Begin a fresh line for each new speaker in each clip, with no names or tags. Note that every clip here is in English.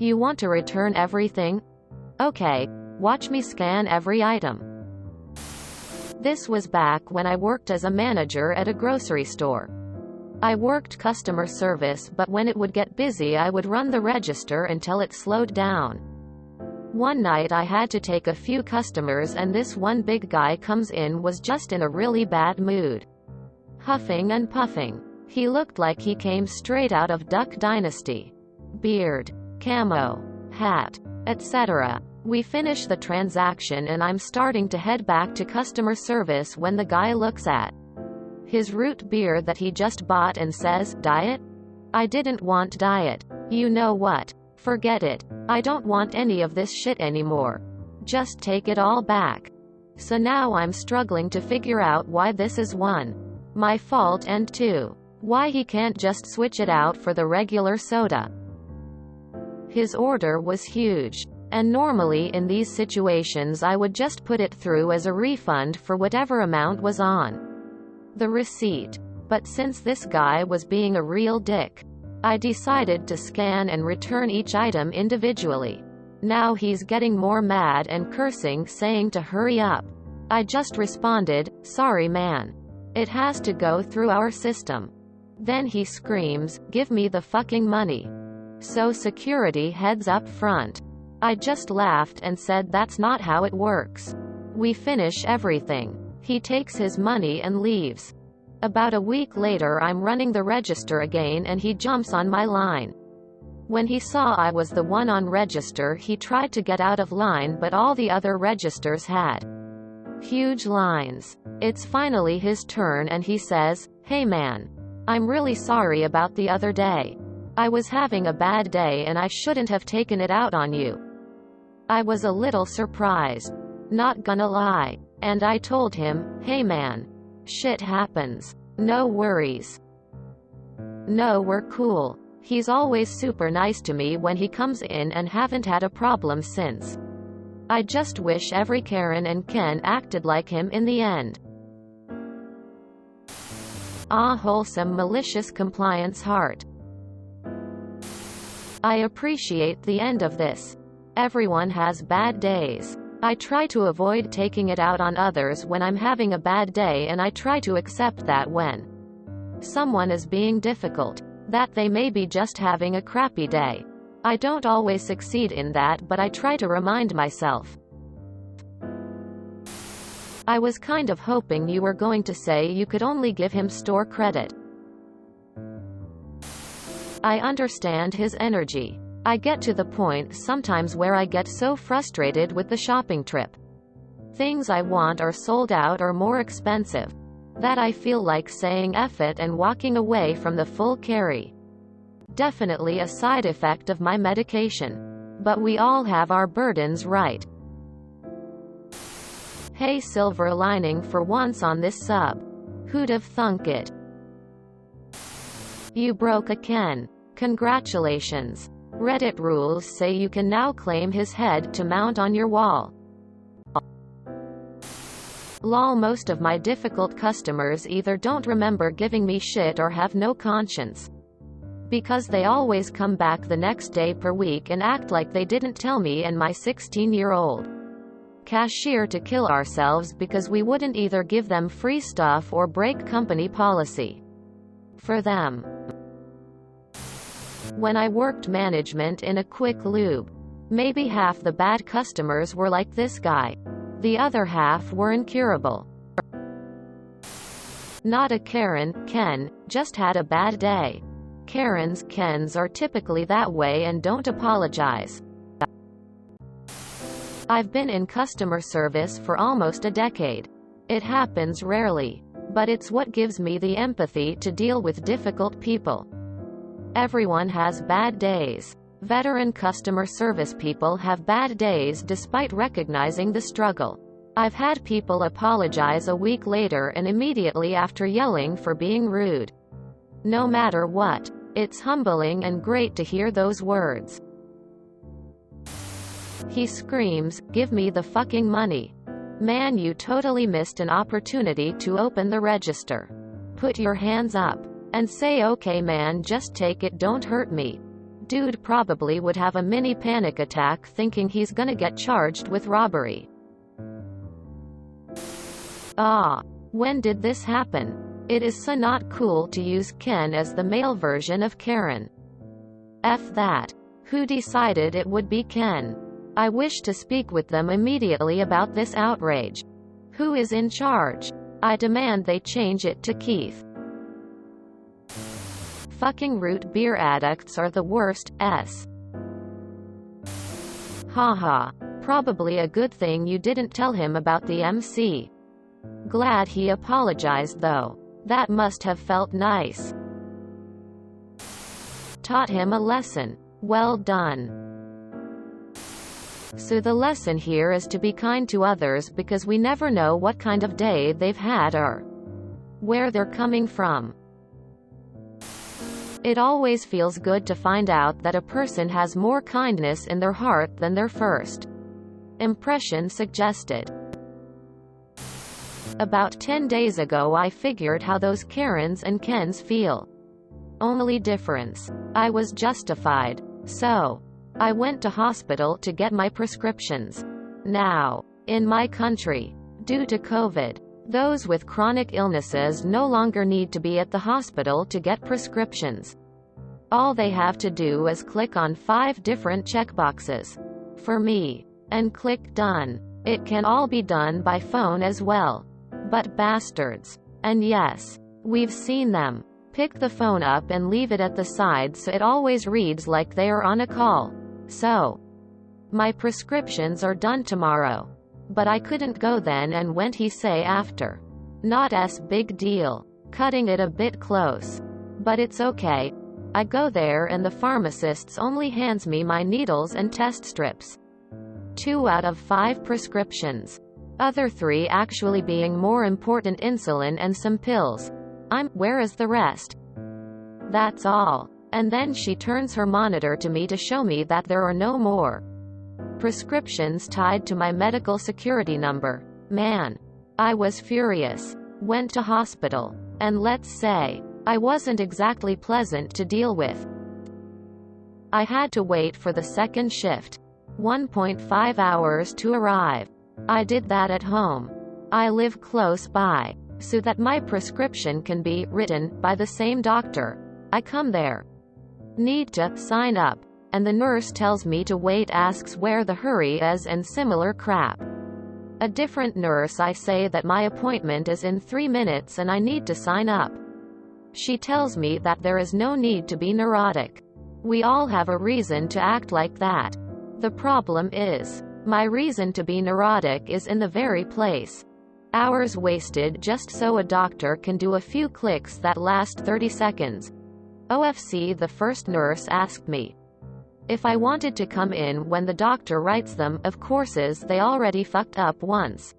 You want to return everything? Okay, watch me scan every item. This was back when I worked as a manager at a grocery store. I worked customer service, but when it would get busy I would run the register until it slowed down. One night I had to take a few customers and this one big guy comes in was just in a really bad mood. Huffing and puffing. He looked like he came straight out of Duck Dynasty. Beard, camo, hat, etc. We finish the transaction and I'm starting to head back to customer service when the guy looks at his root beer that he just bought and says, "Diet?" I didn't want diet. You know what? Forget it. I don't want any of this shit anymore. Just take it all back. So now I'm struggling to figure out why this is 1, my fault, and 2, why he can't just switch it out for the regular soda. His order was huge. And normally in these situations I would just put it through as a refund for whatever amount was on the receipt. But since this guy was being a real dick, I decided to scan and return each item individually. Now he's getting more mad and cursing, saying to hurry up. I just responded, "Sorry man. It has to go through our system." Then he screams, "Give me the fucking money." So security heads up front. I just laughed and said that's not how it works. We finish everything. He takes his money and leaves. About a week later I'm running the register again and he jumps on my line. When he saw I was the one on register he tried to get out of line, but all the other registers had huge lines. It's finally his turn and he says, "Hey man. I'm really sorry about the other day. I was having a bad day and I shouldn't have taken it out on you." I was a little surprised. Not gonna lie. And I told him, "Hey man. Shit happens. No worries. No, we're cool." He's always super nice to me when he comes in and haven't had a problem since. I just wish every Karen and Ken acted like him in the end. Ah, wholesome malicious compliance heart. I appreciate the end of this. Everyone has bad days. I try to avoid taking it out on others when I'm having a bad day, and I try to accept that when someone is being difficult, that they may be just having a crappy day. I don't always succeed in that, but I try to remind myself. I was kind of hoping you were going to say you could only give him store credit. I understand his energy. I get to the point sometimes where I get so frustrated with the shopping trip. Things I want are sold out or more expensive, that I feel like saying F it and walking away from the full carry. Definitely a side effect of my medication. But we all have our burdens, right? Hey, silver lining for once on this sub. Who'd have thunk it? You broke a Ken. Congratulations. Reddit rules say you can now claim his head to mount on your wall. Lol, most of my difficult customers either don't remember giving me shit or have no conscience. Because they always come back the next day per week and act like they didn't tell me and my 16-year-old cashier to kill ourselves because we wouldn't either give them free stuff or break company policy. For them. When I worked management in a quick lube, maybe half the bad customers were like this guy. The other half were incurable. Not a Karen, Ken, just had a bad day. Karens, Kens are typically that way and don't apologize. I've been in customer service for almost a decade. It happens rarely, but it's what gives me the empathy to deal with difficult people. Everyone has bad days. Veteran customer service people have bad days despite recognizing the struggle. I've had people apologize a week later and immediately after yelling for being rude. No matter what, it's humbling and great to hear those words. He screams, "Give me the fucking money." Man, you totally missed an opportunity to open the register. Put your hands up and say, "Okay man, just take it, don't hurt me." Dude probably would have a mini panic attack thinking he's gonna get charged with robbery. Ah, when did this happen? It is so not cool to use Ken as the male version of Karen. F that. Who decided it would be Ken? I wish to speak with them immediately about this outrage. Who is in charge? I demand they change it to Keith. Fucking root beer addicts are the worst, s. Haha. Probably a good thing you didn't tell him about the MC. Glad he apologized though. That must have felt nice. Taught him a lesson. Well done. So the lesson here is to be kind to others because we never know what kind of day they've had or where they're coming from. It always feels good to find out that a person has more kindness in their heart than their first impression suggested. About 10 days ago I figured how those Karens and Kens feel. Only difference. I was justified. So, I went to hospital to get my prescriptions. Now, in my country, due to COVID, those with chronic illnesses no longer need to be at the hospital to get prescriptions. All they have to do is click on 5 different checkboxes. For me. And click done. It can all be done by phone as well. But bastards. And yes, we've seen them. Pick the phone up and leave it at the side so it always reads like they are on a call. So, my prescriptions are done tomorrow. But I couldn't go then and went he say after. Not as big deal. Cutting it a bit close. But it's okay. I go there and the pharmacist only hands me my needles and test strips. 2 out of 5 prescriptions. Other 3 actually being more important insulin and some pills. Where is the rest? That's all. And then she turns her monitor to me to show me that there are no more prescriptions tied to my medical security number. Man. I was furious. Went to hospital. And let's say, I wasn't exactly pleasant to deal with. I had to wait for the second shift. 1.5 hours to arrive. I did that at home. I live close by, so that my prescription can be written by the same doctor. I come there. Need to sign up. And the nurse tells me to wait, asks where the hurry is and similar crap. A different nurse I say that my appointment is in 3 minutes and I need to sign up. She tells me that there is no need to be neurotic. We all have a reason to act like that. The problem is, my reason to be neurotic is in the very place. Hours wasted just so a doctor can do a few clicks that last 30 seconds. OFC. The first nurse asked me if I wanted to come in when the doctor writes them, of courses they already fucked up once.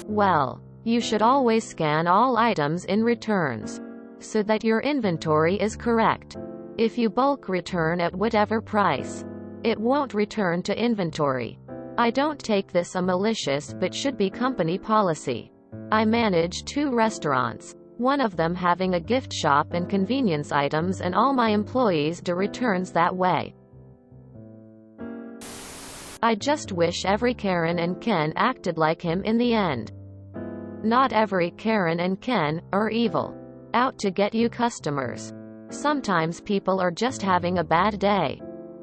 Well, you should always scan all items in returns, so that your inventory is correct. If you bulk return at whatever price, it won't return to inventory. I don't take this a malicious but should be company policy. I manage 2 restaurants. One of them having a gift shop and convenience items, and all my employees do returns that way. I just wish every Karen and Ken acted like him in the end. Not every Karen and Ken are evil, out to get you customers. Sometimes people are just having a bad day.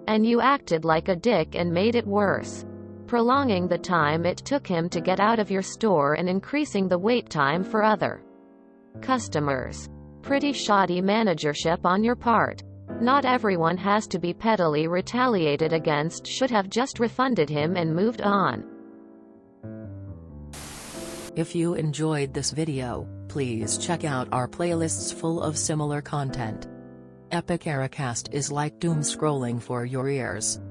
And you acted like a dick and made it worse, prolonging the time it took him to get out of your store and increasing the wait time for other customers. Pretty shoddy managership on your part. Not everyone has to be pettily retaliated against. Should have just refunded him and moved on.
If you enjoyed this video, please check out our playlists full of similar content. Epic Ericast is like doom scrolling for your ears.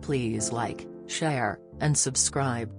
Please like, share, and subscribe.